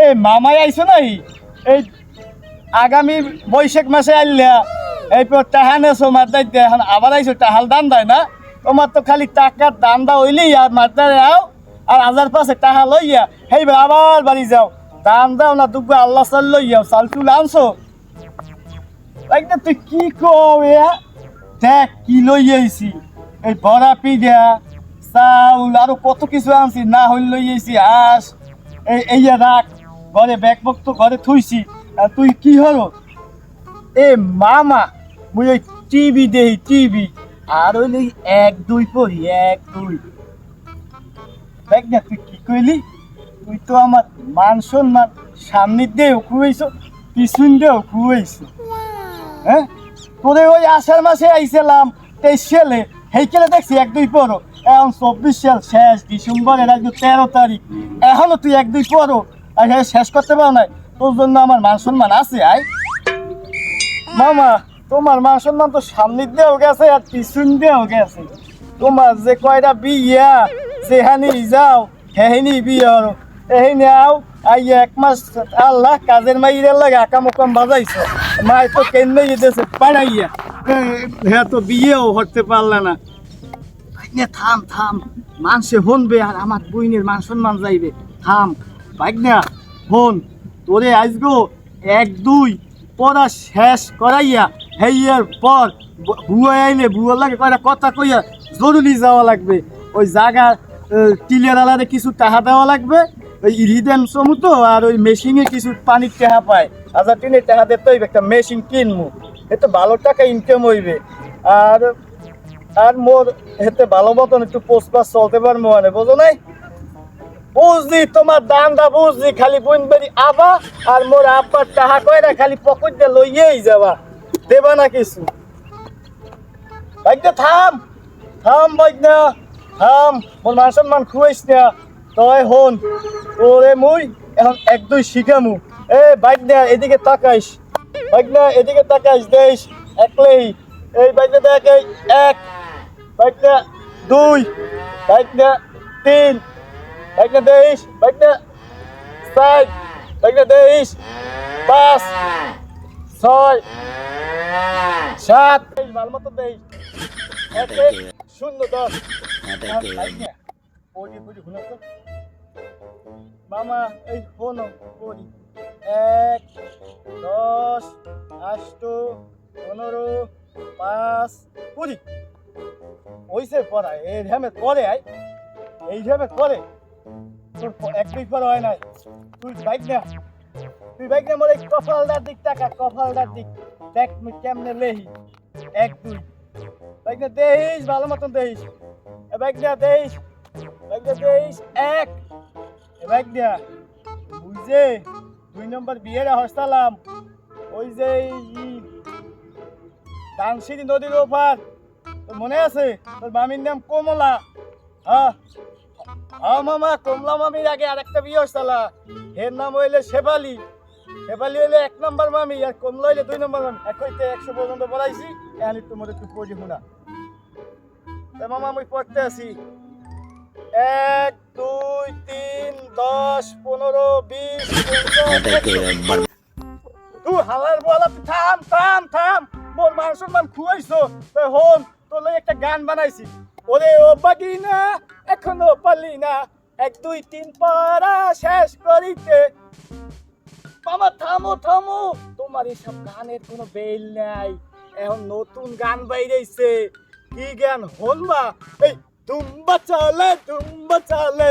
এই মামাই আইছো নাই এই আগামী বৈশাখ মাসে আইলা এই পর টাহানে সোমার দাইতে এখন আবার আইছো টাহাল দান দেয় না তোমার তো খালি টাকার দান্দা হইলেই আর মারদারে আও আর হাজার পাশে টাকা লইয়া হেইবার আবার বাড়ি যাও দান দাও না দুগো আল্লাহ চাল লইয়াও চাল চুল আনছো একদম তুই কি কয়া দেখ কি লইয়াইছি এই বড়া পিঠা চাউল আরো কত কিছু আনছি না হইল লইয়াইছি হাঁস এইয়া রাখ ঘরে ব্যাগ বক্ত ঘরে থুইছি আর তুই কি হলো এ মামা মুই ওই টিভি দেই টিভি আর ওই 1-2 পড়ি 1-2 দেখ না তুই কি কইলি তুই তো আমার মান সম্মান সামনে দিয়েও খুয়াইছো পিছন দিয়েও খুয়াইছো হ্যাঁ তোরে ওই আষাঢ় মাসে আইছিলাম 23 সালে হেইকেলে দেখছি 1-2 পড়ো এখন 24 সাল শেষ ডিসেম্বরের আজকে 13 তারিখ এখনো তুই 1-2 পড়ো আর শেষ করতে পারো না তোর জন্য আমার মান সম্মান আছে আই মামা তোমার মান সম্মান তো সামনে দিয়েও গেছে আর পিছন দিয়েও গেছে তোমার যে কয়টা বিয়া যেখানে যাও হেহিনি বিয়ে হলো এহিনি আও আইয়া 1 মাস আল্লাহ কাজের মাইয়ের লাগে আকাম উকাম বাজাইছে মায় তো কেন্দ্রে যেতেছে পাড়াইয়া হ্যাঁ তো বিয়েও হতে পারলে না থাম থাম মানুষে হনবে আর আমার বইনের মান সম্মান যাইবে থাম ভাগ্না হন তোরে আজগো 1-2 পড়া শেষ করাইয়া হেইয়ার পর বুয়া আইলে বুয়ার লাগে কয়টা কথা কইয়া জরুরি যাওয়া লাগবে ওই জায়গা টিলের আলাদা কিছু টাকা দেওয়া লাগবে ওই ইরিদেন সমুতো আর ওই মেশিনে কিছু পানির টাকা পায় 1000 টিনের টাকা দিতে হইবে একটা মেশিন কিনবো এতে ভালো টাকা ইনকাম হইবে আর আর মোর এতে ভালো মতন একটু পোস্ট পাস চলতে পারবো মানে বোঝো নাই বুঝলি তোমার দান্দা বুঝলি খালি বুনবাড়ি আবা আর মোর আব্বার টাকা কয়না খালি পকেট দিয়ে লইয়েই যাবা দেবা না কিছু বাইকটা থাম থাম বাইকনা থাম মোর মান সম্মান খুয়াইস না তই হন ওরে মুই এখন 1-2 শিখামু এ বাইক না এদিকে তাকাইস বাইক না এদিকে তাকাইস দেশ একলেই এই বাইকটা দেখ এই 1 বাইকটা 2 বাইকটা 3 বাইকটা দেশ বাইকটা 4 বাইকটা দেশ 5 6 7 ভালো মতো দেশ 0-10 মামা এই ফোন করি 1 10 8 15 5 20 ওইসে পড়ায় এইভাবে করে আই এইভাবে করে তোর 1-2 পর হয় নাই তুই বাইক না মোর এই কপালদার দিক টাকা কপালদার দিক দেখ মুই কেমনে লেহি 1-2 বাইক না দেইস ভালো মতন দেইস বাইক না দেইস 1 বাইক দিয়া বুঝে 2 নম্বর বিয়ের হস্তালাম ওই যে ডানসিরি নদীর ওপার তোর মনে আছে তোর মামির নাম কমলা হ্যাঁ মামা কমলা মামির আগে আরেকটা বিয়ে হস্তালা এর নাম হইলে শেফালি হইলে 1 নম্বর মামি আর কমলা হইলে 2 নম্বর মামি এক হইতে 100 পর্যন্ত পড়াইছি এখন তোমার একটু পড়ি শোনা মামা আমি পড়তে আসি 1 2 3 10 15 20 তুই হালার বলা থাম থাম থাম মোর মান সম্মান খুয়াইছো তাই হন তোর লাগে একটা গান বানাইছি ওরে ও বাগিনা এখনো পারলি না 1 2 3 পারা শেষ করিতে মামা থামো থামো তোমার এইসব গানের কোনো বেল নাই এখন নতুন গান বাইরেছে কি গান হল মা এই তুম্বা চলে